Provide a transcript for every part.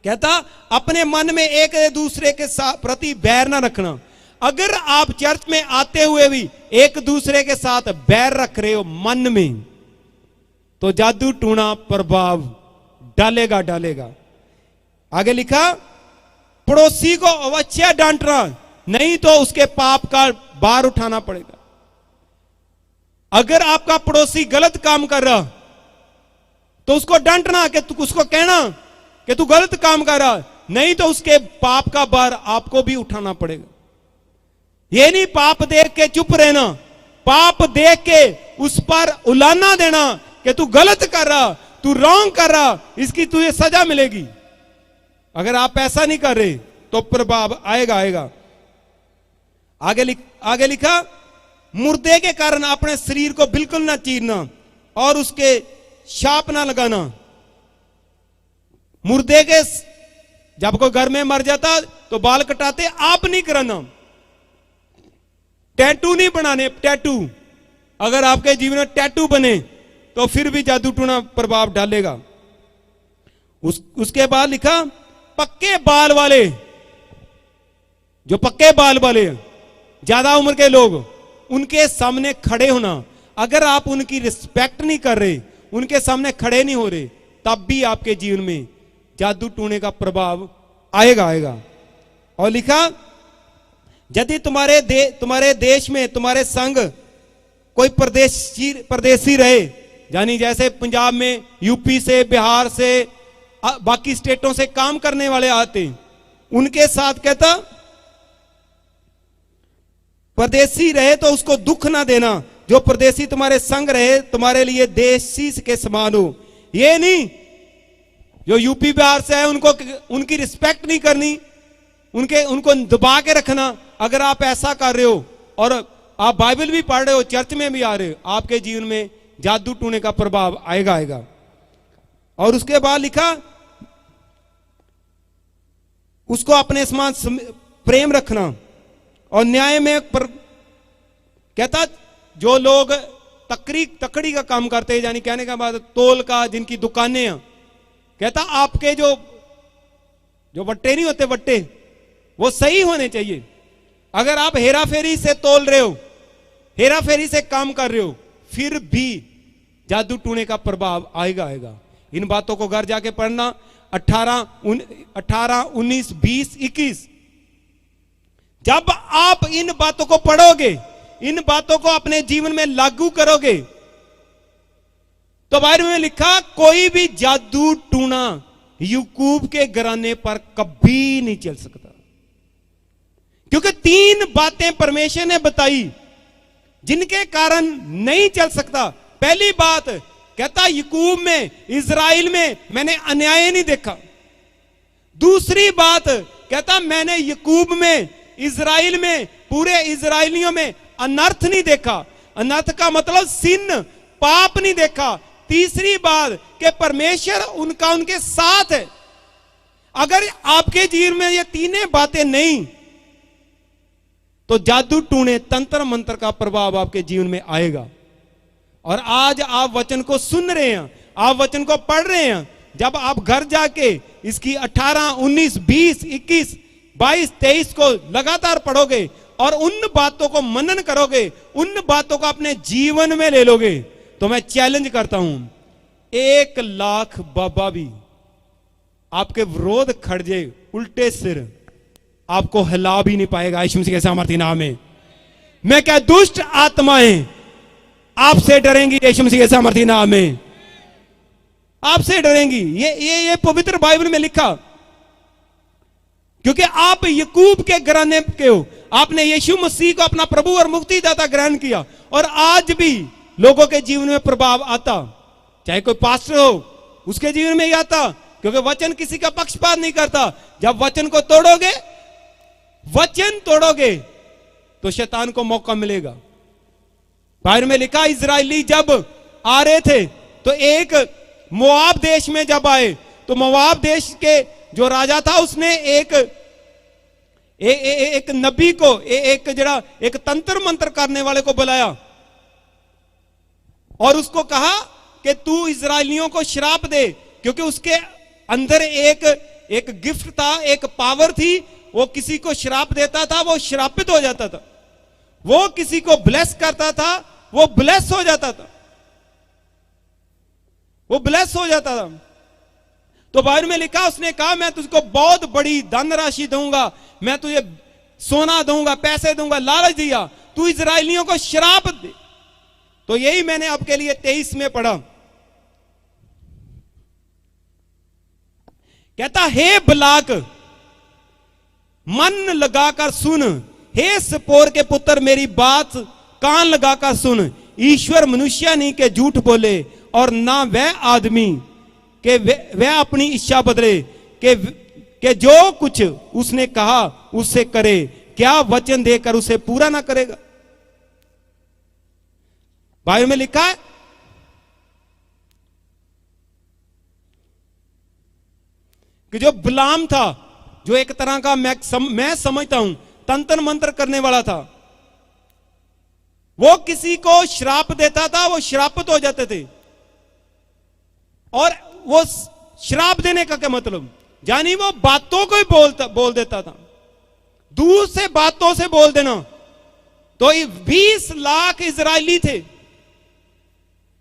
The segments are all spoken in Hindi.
कहता अपने मन में एक दूसरे के प्रति बैर ना रखना। अगर आप चर्च में आते हुए भी एक दूसरे के साथ बैर रख रहे हो मन में, तो जादू टूना प्रभाव डालेगा डालेगा। आगे लिखा, पड़ोसी को अवश्य डांटना, नहीं तो उसके पाप का भार उठाना पड़ेगा। अगर आपका पड़ोसी गलत काम कर रहा तो उसको डांटना, कि तू उसको कहना कि तू गलत काम कर रहा, नहीं तो उसके पाप का भार आपको भी उठाना पड़ेगा। ये नहीं पाप देख के चुप रहना, पाप देख के उस पर उलाना देना कि तू गलत कर रहा, तू रॉन्ग कर रहा, इसकी तुझे सजा मिलेगी। अगर आप ऐसा नहीं कर रहे तो प्रभाव आएगा आएगा। आगे लिखा, मुर्दे के कारण अपने शरीर को बिल्कुल ना चीरना और उसके शाप ना लगाना। मुर्दे के जब कोई घर में मर जाता तो बाल कटाते, आप नहीं कराना। टैटू नहीं बनाने, टैटू अगर आपके जीवन में टैटू बने तो फिर भी जादू टूना प्रभाव डालेगा। उसके बाद लिखा, पक्के बाल वाले, जो पक्के बाल वाले ज्यादा उम्र के लोग, उनके सामने खड़े होना। अगर आप उनकी रिस्पेक्ट नहीं कर रहे, उनके सामने खड़े नहीं हो रहे, तब भी आपके जीवन में जादू टूने का प्रभाव आएगा आएगा। और लिखा, यदि तुम्हारे देश में तुम्हारे संग कोई परदेशी रहे, यानी जैसे पंजाब में यूपी से, बिहार से, बाकी स्टेटों से काम करने वाले आते, उनके साथ कहता परदेशी रहे तो उसको दुख ना देना। जो परदेशी तुम्हारे संग रहे तुम्हारे लिए देशी के समान हो। ये नहीं जो यूपी बिहार से है उनको उनकी रिस्पेक्ट नहीं करनी, उनको दबा के रखना। अगर आप ऐसा कर रहे हो और आप बाइबल भी पढ़ रहे हो, चर्च में भी आ रहे हो, आपके जीवन में जादू टूने का प्रभाव आएगा आएगा। और उसके बाद लिखा, उसको अपने समान प्रेम रखना और न्याय में कहता जो लोग तकड़ी का काम करते हैं, यानी कहने का बाद तोल का, जिनकी दुकानें हैं, कहता आपके जो वट्टे नहीं होते, वट्टे वो सही होने चाहिए। अगर आप हेरा फेरी से तोल रहे हो, हेरा फेरी से काम कर रहे हो, फिर भी जादू टूने का प्रभाव आएगा आएगा। इन बातों को घर जाके पढ़ना। 18, 19, 20, 21। जब आप इन बातों को पढ़ोगे, इन बातों को अपने जीवन में लागू करोगे, तो बाइबल में लिखा, कोई भी जादू टूना याकूब के घराने पर कभी नहीं चल सकता। क्योंकि 3 बातें परमेश्वर ने बताई जिनके कारण नहीं चल सकता। पहली बात कहता, याकूब में, इजराइल में मैंने अन्याय नहीं देखा। दूसरी बात कहता, मैंने याकूब में, इजराइल में, पूरे इजराइलियों में अनर्थ नहीं देखा। अनर्थ का मतलब सिन, पाप नहीं देखा। तीसरी बात कि परमेश्वर उनके साथ है। अगर आपके जीवन में ये तीनों बातें नहीं, तो जादू टूने, तंत्र मंत्र का प्रभाव आपके जीवन में आएगा। और आज आप वचन को सुन रहे हैं, आप वचन को पढ़ रहे हैं। जब आप घर जाके इसकी 18, 19, 20, 21, 22, 23 को लगातार पढ़ोगे और उन बातों को मनन करोगे, उन बातों को अपने जीवन में ले लोगे, तो मैं चैलेंज करता हूं, 1 लाख बाबा भी आपके विरोध खड़ जाए उल्टे सिर, आपको हिला भी नहीं पाएगा। यीशु मसीह के सामर्थी नाम में मैं क्या, दुष्ट आत्माएं आपसे डरेंगी। यीशु मसीह के सामर्थी नाम में आपसे डरेंगी। ये पवित्र बाइबल में लिखा, क्योंकि आप याकूब के घराने के हो। आपने यीशु मसीह को अपना प्रभु और मुक्तिदाता ग्रहण किया, और आज भी लोगों के जीवन में प्रभाव आता, चाहे कोई पास्टर हो उसके जीवन में ही आता, क्योंकि वचन किसी का पक्षपात नहीं करता। जब वचन को तोड़ोगे, वचन तोड़ोगे, तो शैतान को मौका मिलेगा। बाइबल में लिखा, इजरायली जब आ रहे थे तो एक मोआब देश में जब आए, तो मोआब देश के जो राजा था उसने एक नबी को, एक तंत्र मंत्र करने वाले को बुलाया और उसको कहा कि तू इजरायलियों को श्राप दे, क्योंकि उसके अंदर एक गिफ्ट था, एक पावर थी। वो किसी को श्राप देता था, वो श्रापित हो जाता था। वो किसी को ब्लेस करता था, वो ब्लेस हो जाता था, वो ब्लेस हो जाता था। तो बाइबल में लिखा, उसने कहा मैं तुझको बहुत बड़ी धनराशि दूंगा, मैं तुझे सोना दूंगा, पैसे दूंगा, लालच दिया, तू इजराइलियों को श्राप दे। तो यही मैंने आपके लिए 23 में पढ़ा। कहता, हे बलाक मन लगाकर सुन, हे सिप्पोर के पुत्र मेरी बात कान लगाकर सुन। ईश्वर मनुष्य नहीं के झूठ बोले, और ना वह आदमी कि वह अपनी इच्छा बदले, कि जो कुछ उसने कहा उससे करे, क्या वचन देकर उसे पूरा ना करेगा। बाइबल में लिखा है कि जो बिलाम था, जो एक तरह का मैं समझता हूं तंत्र मंत्र करने वाला था, वो किसी को श्राप देता था, वो श्रापित हो जाते थे। और वो श्राप देने का क्या मतलब, यानी वो बातों को ही बोल देता था, दूर से बातों से बोल देना। तो 20 लाख इजरायली थे,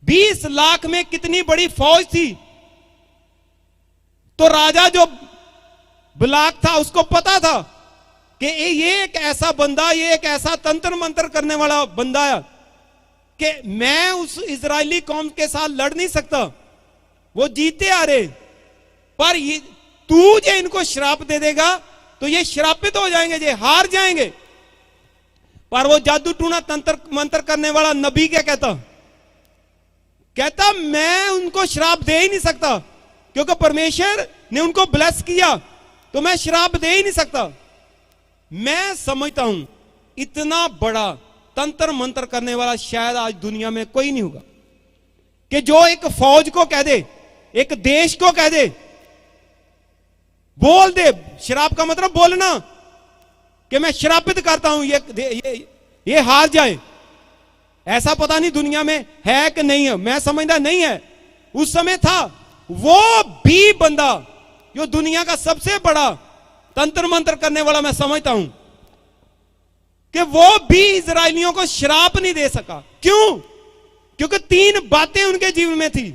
20 लाख में कितनी बड़ी फौज थी। तो राजा जो बलाक था, उसको पता था कि ये एक ऐसा बंदा, ये एक ऐसा तंत्र मंत्र करने वाला बंदा है कि मैं उस इजरायली कौम के साथ लड़ नहीं सकता, वो जीते आ रहे, पर तू जो इनको श्राप दे देगा तो ये श्रापित हो जाएंगे, ये हार जाएंगे। पर वो जादू टूना तंत्र मंत्र करने वाला नबी क्या कहता मैं उनको श्राप दे ही नहीं सकता, क्योंकि परमेश्वर ने उनको ब्लेस किया, तो मैं श्राप दे ही नहीं सकता। मैं समझता हूं इतना बड़ा तंत्र मंत्र करने वाला शायद आज दुनिया में कोई नहीं होगा, कि जो एक फौज को कह दे, एक देश को कह दे, बोल दे। श्राप का मतलब बोलना, कि मैं श्रापित करता हूं ये हार जाए। ऐसा पता नहीं दुनिया में है कि नहीं है, मैं समझता नहीं है। उस समय था वो भी बंदा जो दुनिया का सबसे बड़ा तंत्र मंत्र करने वाला, मैं समझता हूं कि वो भी इजरायलियों को श्राप नहीं दे सका। क्यों? क्योंकि 3 बातें उनके जीवन में थी।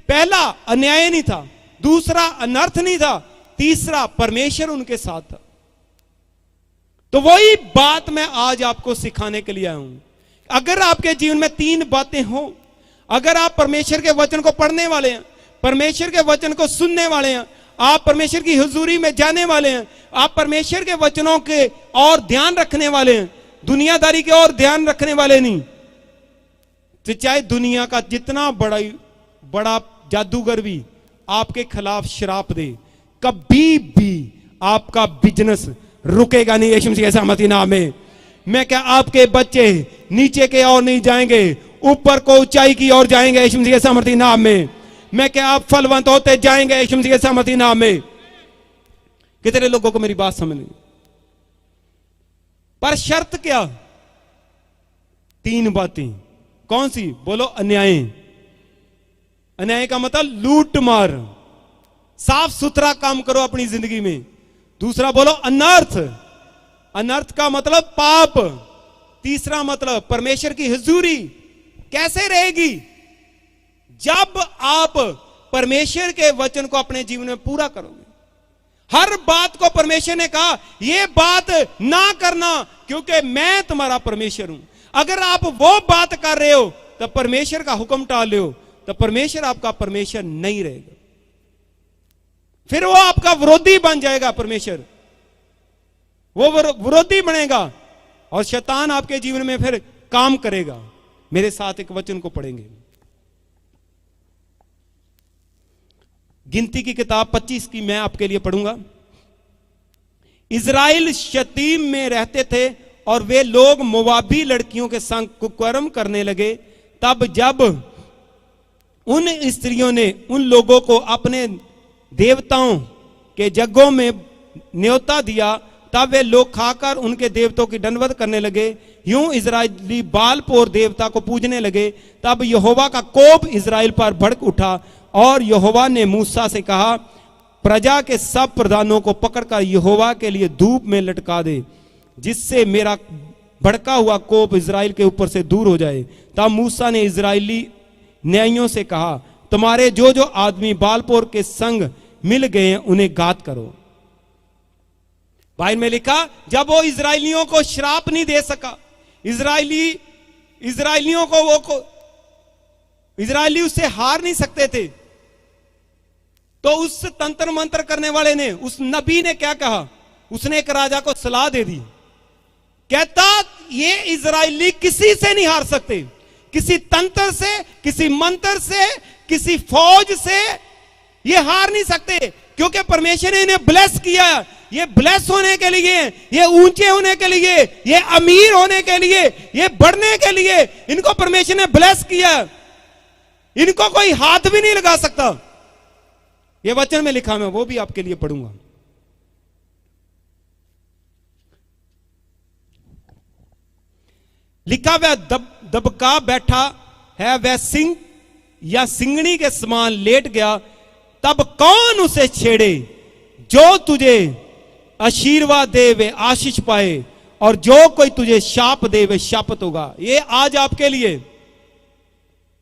पहला, अन्याय नहीं था, दूसरा, अनर्थ नहीं था, तीसरा, परमेश्वर उनके साथ था। तो वही बात मैं आज आपको सिखाने के लिए आया हूं। अगर आपके जीवन में 3 बातें हो, अगर आप परमेश्वर के वचन को पढ़ने वाले हैं, परमेश्वर के वचन को सुनने वाले हैं, आप परमेश्वर की हुजूरी में जाने वाले हैं, आप परमेश्वर के वचनों के और ध्यान रखने वाले हैं, दुनियादारी के और ध्यान रखने वाले नहीं, तो चाहे दुनिया का जितना बड़ा जादूगर भी आपके खिलाफ श्राप दे, कभी भी आपका बिजनेस रुकेगा नहीं। यीशु मसीह के सामर्थी नाम में मैं क्या, आपके बच्चे नीचे के और नहीं जाएंगे, ऊपर को ऊंचाई की ओर जाएंगे यीशु मसीह के सामर्थी नाम में। मैं क्या, आप फलवंत होते जाएंगे यीशु मसीह के सामर्थी नाम में। कितने लोगों को मेरी बात समझ नहीं? पर शर्त क्या? 3 बातें। कौन सी? बोलो, अन्याय। अन्याय का मतलब लूट मार, साफ सुथरा काम करो अपनी जिंदगी में। दूसरा बोलो अनर्थ, अनर्थ का मतलब पाप। तीसरा मतलब परमेश्वर की हुजूरी कैसे रहेगी? जब आप परमेश्वर के वचन को अपने जीवन में पूरा करोगे। हर बात को परमेश्वर ने कहा यह बात ना करना, क्योंकि मैं तुम्हारा परमेश्वर हूं। अगर आप वो बात कर रहे हो तो परमेश्वर का हुक्म टाल रहे हो, तो परमेश्वर आपका परमेश्वर नहीं रहेगा, फिर वो आपका विरोधी बन जाएगा। परमेश्वर वो विरोधी बनेगा और शैतान आपके जीवन में फिर काम करेगा। मेरे साथ एक वचन को पढ़ेंगे, गिनती की किताब 25 की मैं आपके लिए पढ़ूंगा। इजराइल शतीम में रहते थे और वे लोग मोवाबी लड़कियों के संग कुकर्म करने लगे। तब जब उन स्त्रियों ने उन लोगों को अपने देवताओं के जगहों में न्योता दिया, तब वे लोग खाकर उनके देवताओं की दंडवत करने लगे। यूं इजराइली बालपोर देवता को पूजने लगे। तब यहोवा का कोप इजराइल पर भड़क उठा और यहोवा ने मूसा से कहा, प्रजा के सब प्रधानों को पकड़कर यहोवा के लिए धूप में लटका दे, जिससे मेरा भड़का हुआ कोप इजराइल के ऊपर से दूर हो जाए। तब मूसा ने इजरायली न्यायियों से कहा, तुम्हारे जो जो आदमी बालपोर के संग मिल गए हैं उन्हें घात करो। बाइबल में लिखा, जब वो इजराइलियों को श्राप नहीं दे सका, इजराइलियों को इजराइली उससे हार नहीं सकते थे, तो उस तंत्र मंत्र करने वाले ने, उस नबी ने क्या कहा, उसने एक राजा को सलाह दे दी, कहता ये इजराइली किसी से नहीं हार सकते, किसी तंत्र से, किसी मंत्र से, किसी फौज से ये हार नहीं सकते, क्योंकि परमेश्वर ने इन्हें ब्लेस किया। ये ब्लेस होने के लिए, ये ऊंचे होने के लिए, ये अमीर होने के लिए, ये बढ़ने के लिए इनको परमेश्वर ने ब्लेस किया। इनको कोई हाथ भी नहीं लगा सकता। ये वचन में लिखा, मैं वो भी आपके लिए पढ़ूंगा। लिखा, वह दबका बैठा है, वह सिंह या सिंगनी के समान लेट गया, तब कौन उसे छेड़े। जो तुझे आशीर्वाद दे वे आशीष पाए, और जो कोई तुझे शाप दे वे शापित होगा। ये आज आपके लिए,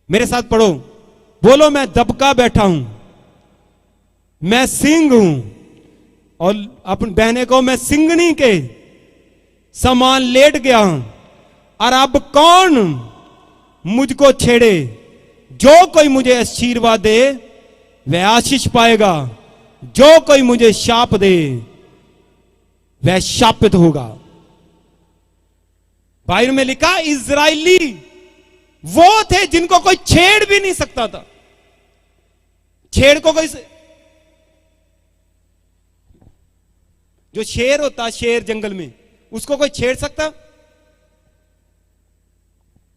मेरे साथ पढ़ो, बोलो, मैं दबका बैठा हूं, मैं सिंह हूं, और अपनी बहने को मैं सिंगनी के समान लेट गया हूं, और अब कौन मुझको छेड़े। जो कोई मुझे आशीर्वाद दे वह आशीष पाएगा, जो कोई मुझे शाप दे वह शापित होगा। बाइबल में लिखा, इजराइली वो थे जिनको कोई छेड़ भी नहीं सकता था। छेड़ को कोई, जो शेर होता, शेर जंगल में, उसको कोई छेड़ सकता?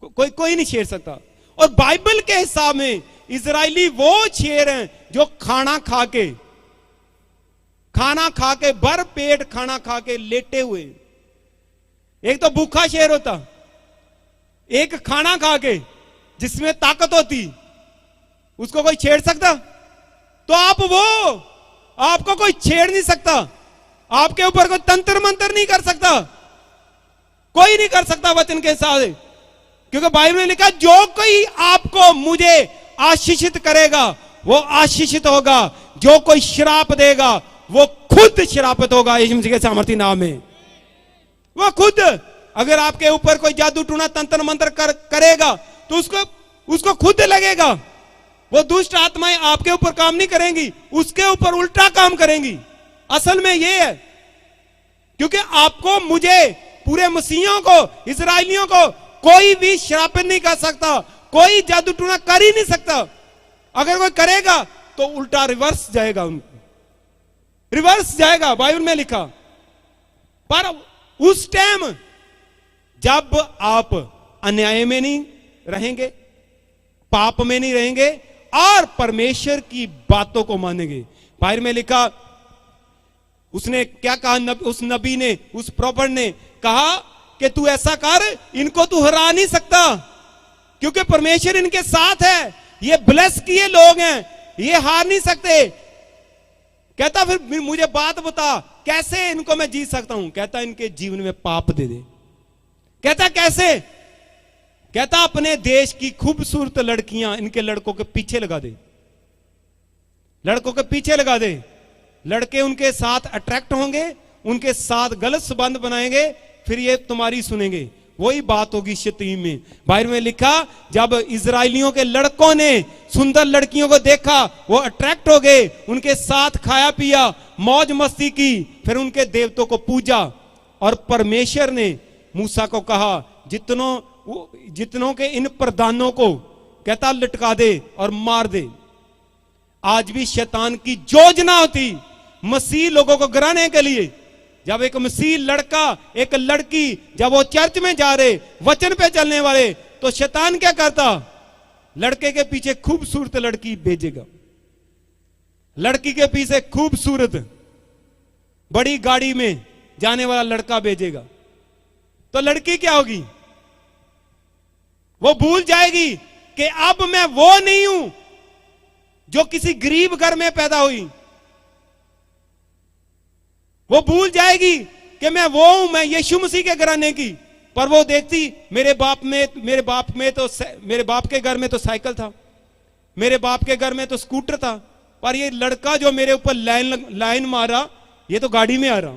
कोई नहीं छेड़ सकता। और बाइबल के हिसाब में इजराइली वो शेर हैं जो खाना खा के भर पेट खाना खा के लेटे हुए। एक तो भूखा शेर होता, एक खाना खा के जिसमें ताकत होती, उसको कोई छेड़ सकता? तो आपको कोई छेड़ नहीं सकता, आपके ऊपर कोई तंत्र मंत्र नहीं कर सकता, कोई नहीं कर सकता वचन के हिसाब से। क्योंकि बाइबल में लिखा, जो कोई आपको मुझे आशीषित करेगा वो आशीषित होगा, जो कोई श्राप देगा वो खुद श्रापित होगा। यीशु मसीह के सामर्थी नाम में वो खुद, अगर आपके ऊपर कोई जादू टूना तंत्र मंत्र करेगा तो उसको खुद लगेगा। वो दुष्ट आत्माएं आपके ऊपर काम नहीं करेंगी, उसके ऊपर उल्टा काम करेंगी। असल में ये है, क्योंकि आपको, मुझे, पूरे मसीहियों को, इजराइलियों को कोई भी श्रापित नहीं कर सकता, कोई जादू टूना कर ही नहीं सकता। अगर कोई करेगा तो उल्टा रिवर्स जाएगा, रिवर्स जाएगा, बाइबल में लिखा। पर उस टाइम जब आप अन्याय में नहीं रहेंगे, पाप में नहीं रहेंगे और परमेश्वर की बातों को मानेंगे। बाइबल में लिखा, उसने क्या कहा, उस नबी ने, उस प्रॉफिट ने कहा कि तू ऐसा कर, इनको तू हरा नहीं सकता, क्योंकि परमेश्वर इनके साथ है, ये ब्लेस किए लोग हैं, ये हार नहीं सकते। कहता फिर मुझे बात बता, कैसे इनको मैं जीत सकता हूं। कहता इनके जीवन में पाप दे दे। कहता कैसे? कहता अपने देश की खूबसूरत लड़कियां इनके लड़कों के पीछे लगा दे, लड़कों के पीछे लगा दे। लड़के उनके साथ अट्रैक्ट होंगे, उनके साथ गलत संबंध बनाएंगे, फिर ये तुम्हारी सुनेंगे। वही बात होगी शतीम में। बाइबल में लिखा, जब इजराइलियों के लड़कों ने सुंदर लड़कियों को देखा, वो अट्रैक्ट हो गए, उनके साथ खाया पिया, मौज मस्ती की, फिर उनके देवतों को पूजा। और परमेश्वर ने मूसा को कहा, जितनों के इन प्रधानों को, कहता लटका दे और मार दे। आज भी शैतान की योजना होती मसीह लोगों को गिराने के लिए। जब एक मसीह लड़का, एक लड़की, जब वो चर्च में जा रहे, वचन पे चलने वाले, तो शैतान क्या करता? लड़के के पीछे खूबसूरत लड़की भेजेगा, लड़की के पीछे खूबसूरत बड़ी गाड़ी में जाने वाला लड़का भेजेगा। तो लड़की क्या होगी? वो भूल जाएगी कि अब मैं वो नहीं हूं जो किसी गरीब घर में पैदा हुई, वो भूल जाएगी कि मैं वो हूं, मैं यीशु मसीह के घराने की। पर वो देखती मेरे बाप के घर में तो साइकिल था, मेरे बाप के घर में तो स्कूटर था, पर ये लड़का जो मेरे ऊपर लाइन मारा, ये तो गाड़ी में आ रहा,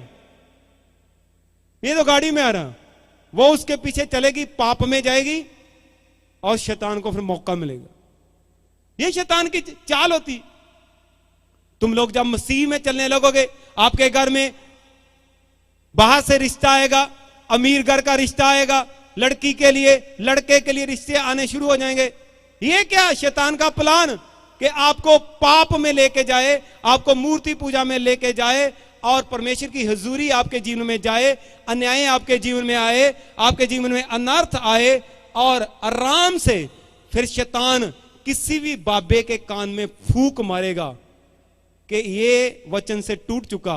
ये तो गाड़ी में आ रहा। वो उसके पीछे चलेगी, पाप में जाएगी और शैतान को फिर मौका मिलेगा। ये शैतान की चाल होती। तुम लोग जब मसीह में चलने लगोगे, आपके घर में बाहर से रिश्ता आएगा, अमीर घर का रिश्ता आएगा, लड़की के लिए लड़के के लिए रिश्ते आने शुरू हो जाएंगे। ये क्या शैतान का प्लान कि आपको पाप में लेके जाए, आपको मूर्ति पूजा में लेके जाए और परमेश्वर की हुजूरी आपके जीवन में जाए, अन्याय आपके जीवन में आए, आपके जीवन में अनर्थ आए, और आराम से फिर शैतान किसी भी बाबे के कान में फूंक मारेगा कि ये वचन से टूट चुका,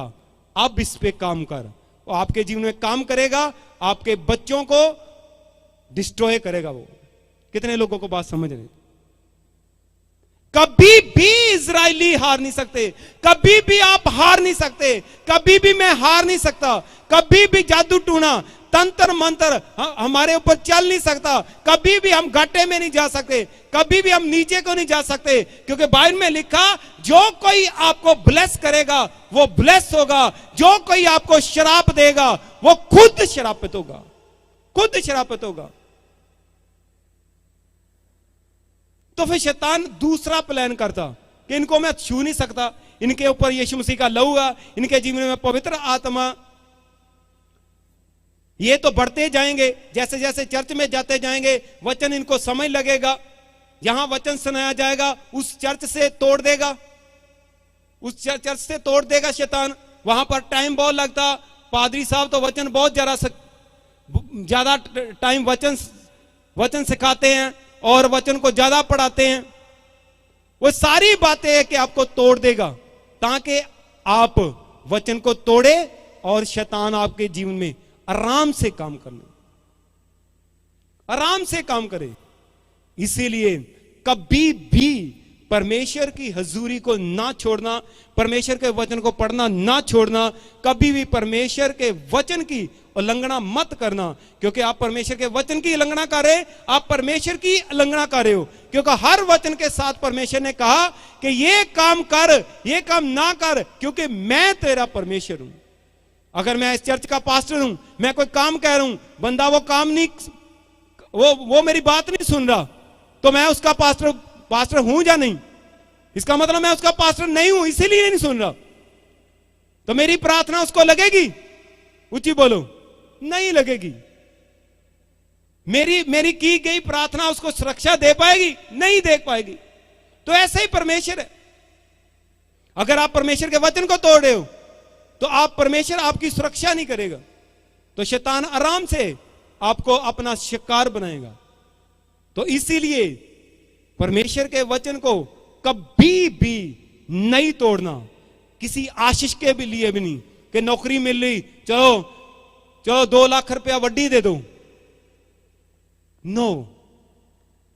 अब इस पे काम कर। वो आपके जीवन में काम करेगा, आपके बच्चों को डिस्ट्रॉय करेगा। वो कितने लोगों को बात समझ रहे? कभी भी इजरायली हार नहीं सकते, कभी भी आप हार नहीं सकते, कभी भी मैं हार नहीं सकता, कभी भी जादू टूना तंत्र मंत्र हमारे ऊपर चल नहीं सकता, कभी भी हम घाटे में नहीं जा सकते, कभी भी हम नीचे को नहीं जा सकते, क्योंकि बाइबल में लिखा जो कोई आपको ब्लेस करेगा वो ब्लेस होगा, जो कोई आपको श्राप देगा वो खुद श्रापित होगा, खुद श्रापित होगा। तो फिर शैतान दूसरा प्लान करता कि इनको मैं छू नहीं सकता, इनके ऊपर यीशु मसीह का लहू है, इनके जीवन में पवित्र आत्मा, ये तो बढ़ते जाएंगे, जैसे जैसे चर्च में जाते जाएंगे वचन इनको समझ लगेगा, जहां वचन सुनाया जाएगा उस चर्च से तोड़ देगा, उस चर्च से तोड़ देगा शैतान। वहां पर टाइम बहुत लगता, पादरी साहब तो वचन बहुत ज्यादा टाइम वचन सिखाते हैं और वचन को ज्यादा पढ़ाते हैं। वो सारी बातें है कि आपको तोड़ देगा ताकि आप वचन को तोड़े और शैतान आपके जीवन में आराम से काम कर ले, आराम से काम करे। इसीलिए कभी भी परमेश्वर की हजूरी को ना छोड़ना, परमेश्वर के वचन को पढ़ना ना छोड़ना, कभी भी परमेश्वर के वचन की उल्लंघना मत करना, क्योंकि आप परमेश्वर के वचन की उल्लंघना कर रहे, आप परमेश्वर की उल्लंघना कर रहे हो। क्योंकि हर वचन के साथ परमेश्वर ने कहा कि ये काम कर, ये काम ना कर, क्योंकि मैं तेरा परमेश्वर हूं। अगर मैं इस चर्च का पास्टर हूं, मैं कोई काम कह रहा हूं, बंदा वो काम नहीं, वो मेरी बात नहीं सुन रहा, तो मैं उसका पास्टर हूं या नहीं? इसका मतलब मैं उसका पास्टर नहीं हूं, इसीलिए नहीं सुन रहा। तो मेरी प्रार्थना उसको लगेगी? ऊंची बोलो, नहीं लगेगी। मेरी की गई प्रार्थना उसको सुरक्षा दे पाएगी? नहीं दे पाएगी। तो ऐसे ही परमेश्वर है। अगर आप परमेश्वर के वचन को तोड़ रहे हो तो आप परमेश्वर आपकी सुरक्षा नहीं करेगा, तो शैतान आराम से आपको अपना शिकार बनाएगा। तो इसीलिए परमेश्वर के वचन को कभी भी नहीं तोड़ना, किसी आशीष के भी लिए भी नहीं कि नौकरी मिल रही, चलो 2 लाख रुपया वड्डी दे दो। नो,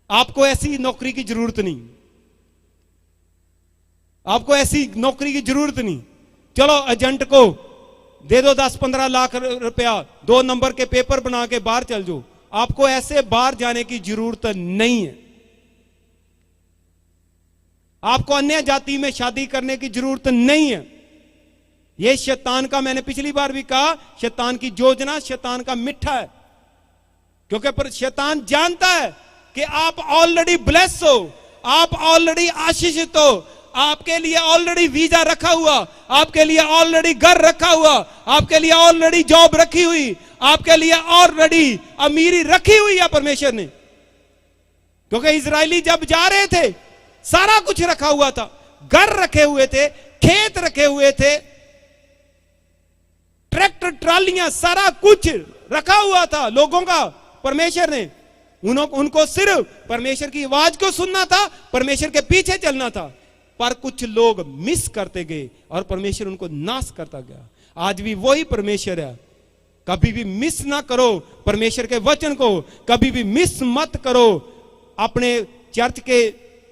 आपको ऐसी नौकरी की जरूरत नहीं, आपको ऐसी नौकरी की जरूरत नहीं। चलो एजेंट को दे दो 10-15 लाख रुपया, 2 नंबर के पेपर बना के बाहर चल जाओ। आपको ऐसे बाहर जाने की जरूरत नहीं है। आपको अन्य जाति में शादी करने की जरूरत नहीं है। यह शैतान का, मैंने पिछली बार भी कहा, शैतान की योजना शैतान का मिठा है, क्योंकि पर शैतान जानता है कि आप ऑलरेडी ब्लेस हो, आप ऑलरेडी आशीषित हो, आपके लिए ऑलरेडी वीजा रखा हुआ, आपके लिए ऑलरेडी घर रखा हुआ, आपके लिए ऑलरेडी जॉब रखी हुई, आपके लिए ऑलरेडी अमीरी रखी हुई है परमेश्वर ने। क्योंकि इजरायली जब जा रहे थे सारा कुछ रखा हुआ था, घर रखे हुए थे, खेत रखे हुए थे, ट्रैक्टर ट्रालियां, सारा कुछ रखा हुआ था लोगों का। परमेश्वर ने उनको सिर्फ परमेश्वर की आवाज को सुनना था, परमेश्वर के पीछे चलना था। पर कुछ लोग मिस करते गए और परमेश्वर उनको नाश करता गया। आज भी वही परमेश्वर है। कभी भी मिस ना करो परमेश्वर के वचन को, कभी भी मिस मत करो अपने चर्च के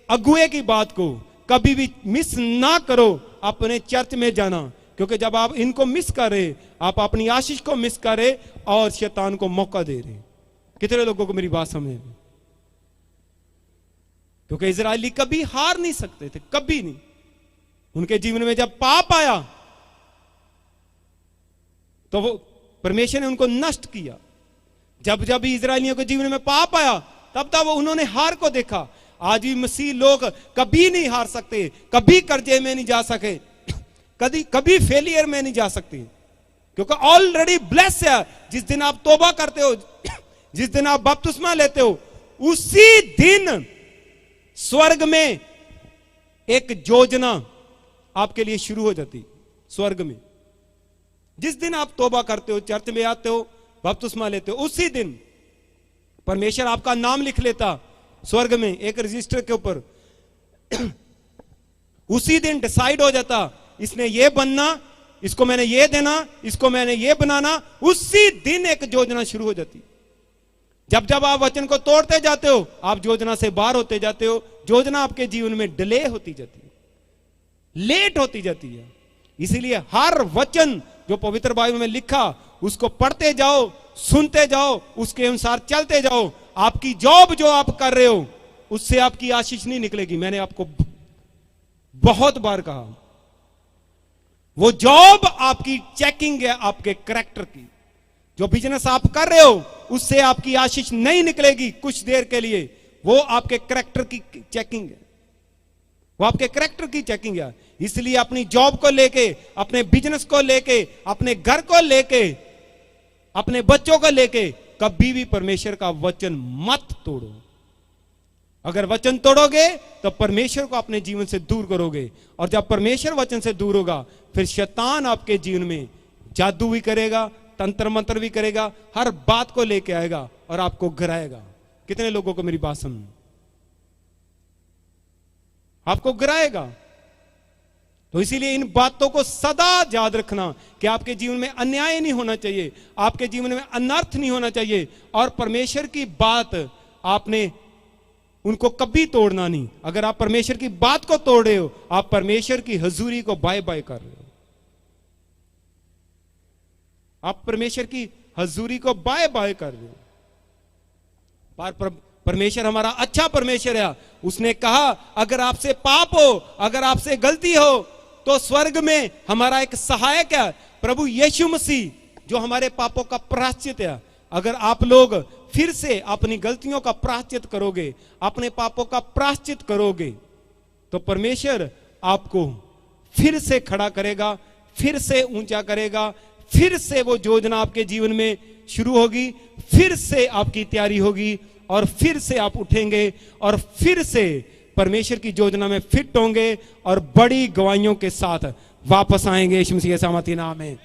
अगुए की बात को, कभी भी मिस ना करो अपने चर्च में जाना, क्योंकि जब आप इनको मिस कर रहे, आप अपनी आशीष को मिस कर रहे और शैतान को मौका दे रहे। कितने लोगों को मेरी बात समझ में? क्योंकि इजरायली कभी हार नहीं सकते थे, कभी नहीं। उनके जीवन में जब पाप आया तो वो परमेश्वर ने उनको नष्ट किया। जब जब इजरायलियों के जीवन में पाप आया तब तब उन्होंने हार को देखा। आज भी मसीह लोग कभी नहीं हार सकते, कभी कर्जे में नहीं जा सके, कभी फेलियर में नहीं जा सकते, क्योंकि ऑलरेडी ब्लेस है। जिस दिन आप तौबा करते हो, जिस दिन आप बपतिस्मा लेते हो, उसी दिन स्वर्ग में एक योजना आपके लिए शुरू हो जाती। स्वर्ग में जिस दिन आप तौबा करते हो, चर्च में आते हो, बपतिस्मा लेते हो, उसी दिन परमेश्वर आपका नाम लिख लेता स्वर्ग में एक रजिस्टर के ऊपर। उसी दिन डिसाइड हो जाता, इसने ये बनना, इसको मैंने ये देना, इसको मैंने ये बनाना। उसी दिन एक योजना शुरू हो जाती। जब जब आप वचन को तोड़ते जाते हो, आप योजना से बाहर होते जाते हो। योजना आपके जीवन में डिले होती जाती है, लेट होती जाती है। इसीलिए हर वचन जो पवित्र बाइबल में लिखा, उसको पढ़ते जाओ, सुनते जाओ, उसके अनुसार चलते जाओ। आपकी जॉब जो आप कर रहे हो, उससे आपकी आशीष नहीं निकलेगी। मैंने आपको बहुत बार कहा, वो जॉब आपकी चेकिंग है आपके कैरेक्टर की। जो बिजनेस आप कर रहे हो, उससे आपकी आशीष नहीं निकलेगी कुछ देर के लिए। वो आपके कैरेक्टर की चेकिंग है, वो आपके कैरेक्टर की चेकिंग है। इसलिए अपनी जॉब को लेके, अपने बिजनेस को लेके, अपने घर को लेके, अपने बच्चों को लेके कभी भी परमेश्वर का वचन मत तोड़ो। अगर वचन तोड़ोगे तो परमेश्वर को अपने जीवन से दूर करोगे, और जब परमेश्वर वचन से दूर होगा, फिर शैतान आपके जीवन में जादू भी करेगा, तंत्र मंत्र भी करेगा, हर बात को लेके आएगा और आपको गिराएगा। कितने लोगों को मेरी बात समझ? आपको गिराएगा। तो इसीलिए इन बातों को सदा याद रखना कि आपके जीवन में अन्याय नहीं होना चाहिए, आपके जीवन में अनर्थ नहीं होना चाहिए, और परमेश्वर की बात आपने उनको कभी तोड़ना नहीं। अगर आप परमेश्वर की बात को तोड़ रहे हो, आप परमेश्वर की हजूरी को बाय बाय कर रहे हो। आप परमेश्वर की हजूरी को बाय बाय कर रहे हो। पर परमेश्वर हमारा अच्छा परमेश्वर है। उसने कहा, अगर आपसे पाप हो, अगर आपसे गलती हो, तो स्वर्ग में हमारा एक सहायक है, प्रभु यीशु मसीह, जो हमारे पापों का प्रायश्चित है। अगर आप लोग फिर से अपनी गलतियों का प्रायश्चित करोगे, अपने पापों का प्रायश्चित करोगे, तो परमेश्वर आपको फिर से खड़ा करेगा, फिर से ऊंचा करेगा, फिर से वो योजना आपके जीवन में शुरू होगी, फिर से आपकी तैयारी होगी, और फिर से आप उठेंगे और फिर से परमेश्वर की योजना में फिट होंगे और बड़ी गवाहियों के साथ वापस आएंगे यीशु मसीह के नाम में।